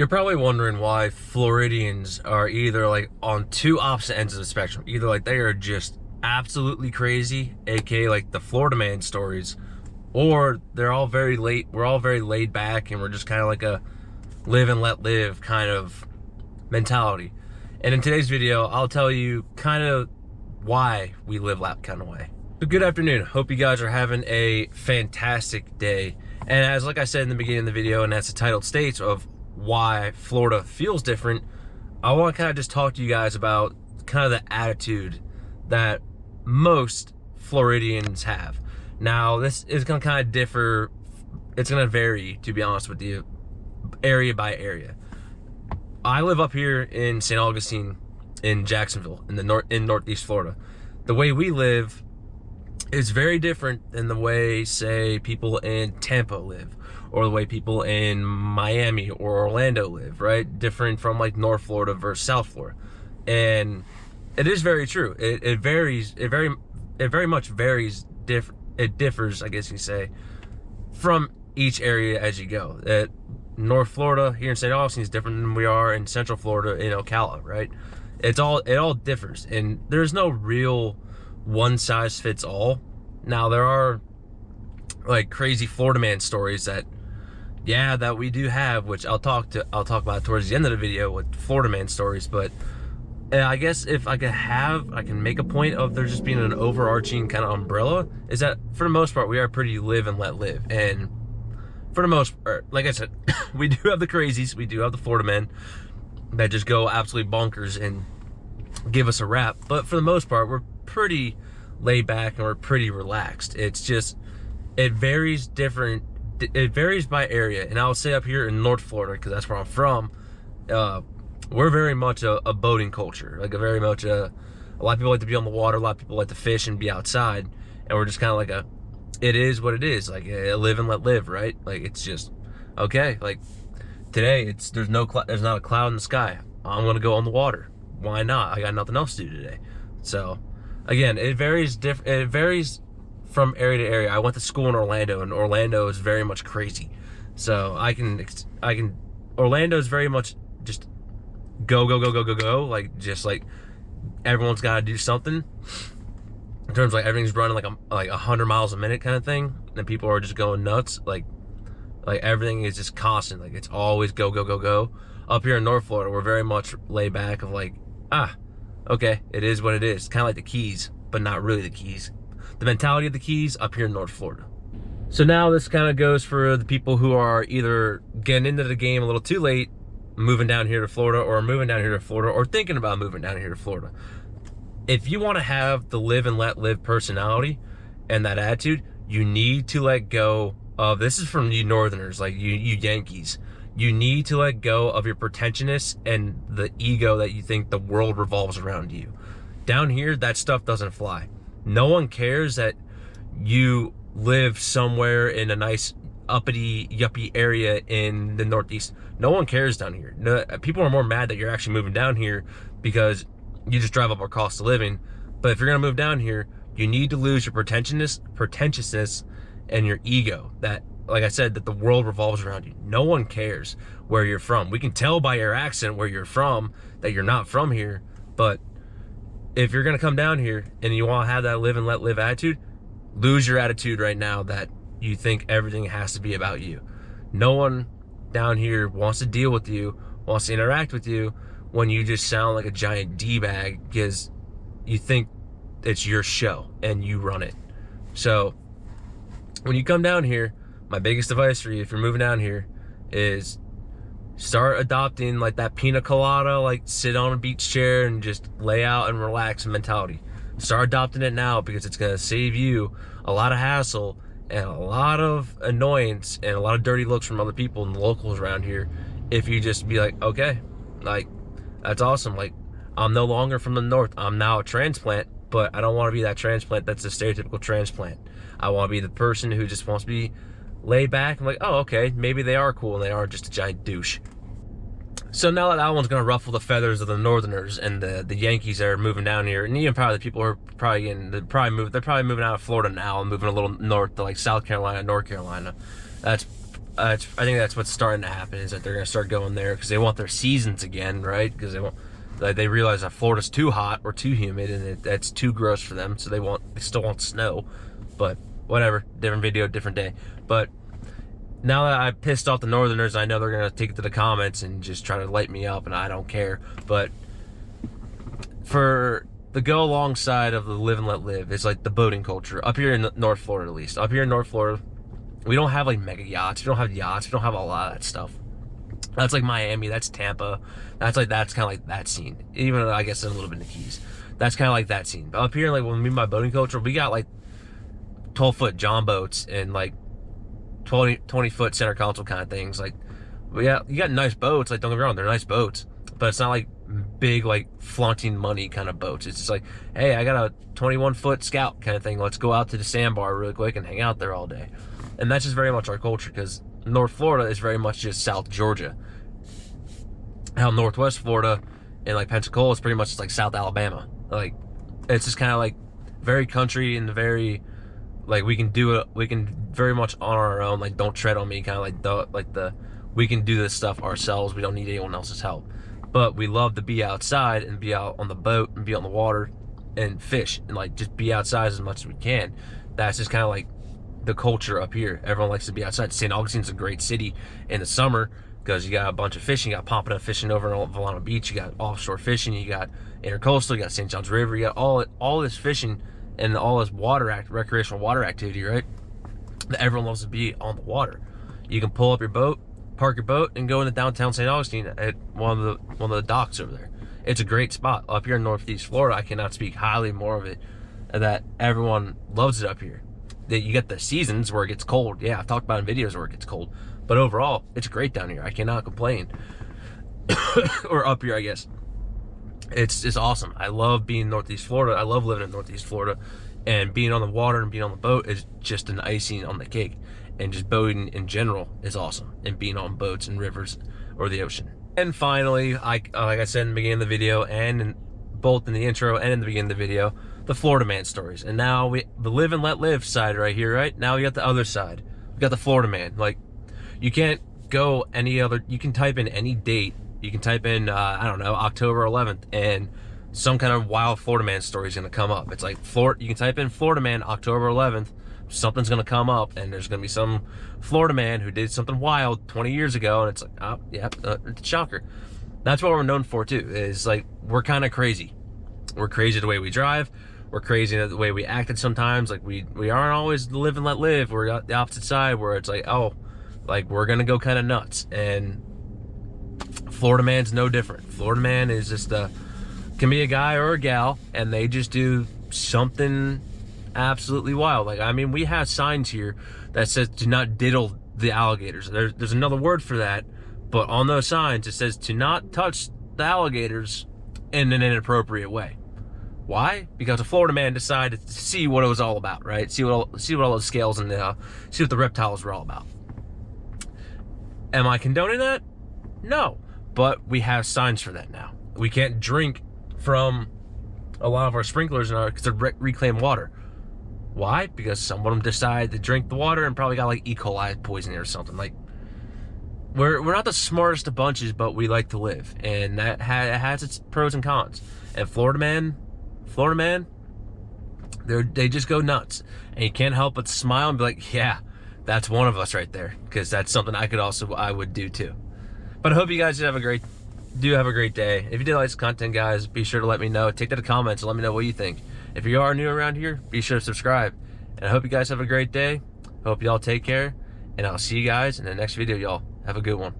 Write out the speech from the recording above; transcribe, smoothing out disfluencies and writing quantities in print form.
You're probably wondering why Floridians are either like on two opposite ends of the spectrum. Either like they are just absolutely crazy, aka like the Florida man stories, or we're all very laid back and we're just kind of like a live and let live kind of mentality. And in today's video, I'll tell you kind of why we live that kind of way. So good afternoon. Hope you guys are having a fantastic day. And as like I said in the beginning of the video, and as the title states of why Florida feels different, I want to kind of just talk to you guys about kind of the attitude that most Floridians have. Now, this is going to kind of differ. It's going to vary, to be honest with you, area by area. I live up here in St. Augustine in Jacksonville in Northeast Florida. The way we live is very different than the way, say, people in Tampa live, or the way people in Miami or Orlando live, right? Different from like North Florida versus South Florida. And it is very true. It varies. It very much varies. It differs, I guess you say, from each area as you go. North Florida here in St. Augustine is different than we are in Central Florida in Ocala, right? It all differs, and there's no real one size fits all. Now there are like crazy Florida man stories that we do have, which I'll talk about towards the end of the video with Florida man stories. But I guess if I can make a point of there just being an overarching kind of umbrella, is that for the most part we are pretty live and let live. And for the most part, like I said, we do have the crazies, we do have the Florida men that just go absolutely bonkers and give us a rap. But for the most part, we're pretty laid back and we're pretty relaxed. It's just, it varies by area. And I'll say up here in North Florida, because that's where I'm from, we're very much a boating culture. Like a lot of people like to be on the water, a lot of people like to fish and be outside, and we're just kind of like it is what it is, like a live and let live, right? Like it's just okay. Like today, there's not a cloud in the sky. I'm gonna go on the water. Why not? I got nothing else to do today. So again, it varies from area to area. I went to school in Orlando, and Orlando is very much crazy. So Orlando is very much just go, like just like everyone's got to do something. In terms of like everything's running like 100 miles a minute kind of thing, and people are just going nuts. Like everything is just constant. Like it's always go. Up here in North Florida, we're very much laid back of like, okay, it is what it is. Kind of like the Keys, but not really the Keys. The mentality of the Keys up here in North Florida. So now this kind of goes for the people who are either getting into the game a little too late, moving down here to Florida, or thinking about moving down here to Florida. If you want to have the live and let live personality and that attitude, you need to let go of, this is from you Northerners, like you Yankees, you need to let go of your pretentiousness and the ego that you think the world revolves around you. Down here, that stuff doesn't fly. No one cares that you live somewhere in a nice uppity yuppie area in the Northeast. No one cares down here. No, people are more mad that you're actually moving down here because you just drive up our cost of living. But if you're gonna move down here, you need to lose your pretentiousness and your ego. That, like I said, that the world revolves around you. No one cares where you're from. We can tell by your accent where you're from that you're not from here. But if you're gonna come down here and you want to have that live and let live attitude, lose your attitude right now that you think everything has to be about you. No one down here wants to deal with you, wants to interact with you when you just sound like a giant D-bag because you think it's your show and you run it. So when you come down here, my biggest advice for you if you're moving down here is start adopting like that pina colada, like sit on a beach chair and just lay out and relax mentality. Start adopting it now, because it's going to save you a lot of hassle and a lot of annoyance and a lot of dirty looks from other people and the locals around here if you just be like, okay, like that's awesome, like I'm no longer from the north, I'm now a transplant, but I don't want to be that transplant that's a stereotypical transplant. I want to be the person who just wants to be laid back and like, oh, okay, maybe they are cool and they aren't just a giant douche. So now that one's gonna ruffle the feathers of the Northerners and the Yankees that are moving down here, and even probably the people who are they're probably moving out of Florida now and moving a little north to like South Carolina, North Carolina. That's I think that's what's starting to happen, is that they're going to start going there because they want their seasons again, right? Because they realize that Florida's too hot or too humid, and that's too gross for them. So they still want snow, but whatever. Different video, different day. But now that I pissed off the Northerners, I know they're going to take it to the comments and just try to light me up, and I don't care. But for the go alongside of the live and let live, it's like the boating culture up here in North Florida, at least. Up here in North Florida, we don't have like mega yachts. We don't have yachts. We don't have a lot of that stuff. That's like Miami. That's Tampa. That's kind of like that scene. Even I guess a little bit in the Keys. That's kind of like that scene. But up here, like when we mean by boating culture, we got like 12-foot John boats and like 20-foot center console kind of things. Like, yeah, you got nice boats. Like, don't get me wrong, they're nice boats, but it's not like big, like flaunting money kind of boats. It's just like, hey, I got a 21-foot Scout kind of thing. Let's go out to the sandbar really quick and hang out there all day. And that's just very much our culture, because North Florida is very much just South Georgia. How Northwest Florida and like Pensacola is pretty much just like South Alabama. Like, it's just kind of like very country and very like we can do it. We can very much on our own. Like, don't tread on me. Kind of like the we can do this stuff ourselves. We don't need anyone else's help. But we love to be outside and be out on the boat and be on the water and fish and like just be outside as much as we can. That's just kind of like the culture up here. Everyone likes to be outside. St. Augustine's a great city in the summer because you got a bunch of fishing. You got Pompano fishing over on Volano Beach. You got offshore fishing. You got intercoastal. You got St. John's River. You got all this fishing and all this recreational water activity, right? That everyone loves to be on the water. You can pull up your boat, park your boat, and go into downtown St. Augustine at one of the docks over there. It's a great spot up here in Northeast Florida. I cannot speak highly more of it. That everyone loves it up here. That you get the seasons where it gets cold. Yeah, I've talked about in videos where it gets cold, but overall, it's great down here. I cannot complain. Or up here, I guess. It's awesome. I love being in Northeast Florida. I love living in Northeast Florida, and being on the water and being on the boat is just an icing on the cake. And just boating in general is awesome, and being on boats and rivers or the ocean. And finally, like I said in the beginning of the video, and both in the intro and in the beginning of the video, the Florida man stories. And now the live and let live side right here, right? Now we got the other side. We got the Florida man. Like, you can't go any other, you can type in any date. You can type in, I don't know, October 11th, and some kind of wild Florida man story is going to come up. It's like, you can type in Florida man October 11th, something's going to come up, and there's going to be some Florida man who did something wild 20 years ago, and it's like, oh, yeah, it's a shocker. That's what we're known for, too, is like, we're kind of crazy. We're crazy the way we drive. We're crazy the way we acted sometimes. Like, we aren't always live and let live. We're on the opposite side where it's like, oh, like, we're going to go kind of nuts. And Florida man's no different. Florida man is just can be a guy or a gal, and they just do something absolutely wild. Like, I mean, we have signs here that says do not diddle the alligators. There's another word for that, but on those signs it says to not touch the alligators in an inappropriate way. Why? Because a Florida man decided to see what it was all about, right? See what all those scales and see what the reptiles were all about. Am I condoning that? No, but we have signs for that now. We can't drink from a lot of our sprinklers because they're reclaimed water. Why? Because some of them decided to drink the water and probably got like E. coli poisoning or something. Like, we're not the smartest of bunches, but we like to live, and that has its pros and cons. And Florida man, they just go nuts, and you can't help but smile and be like, yeah, that's one of us right there, because that's something I would do too. But I hope you guys have a great day. If you did like this content, guys, be sure to let me know. Take that to comments and let me know what you think. If you are new around here, be sure to subscribe. And I hope you guys have a great day. Hope y'all take care, and I'll see you guys in the next video, y'all. Have a good one.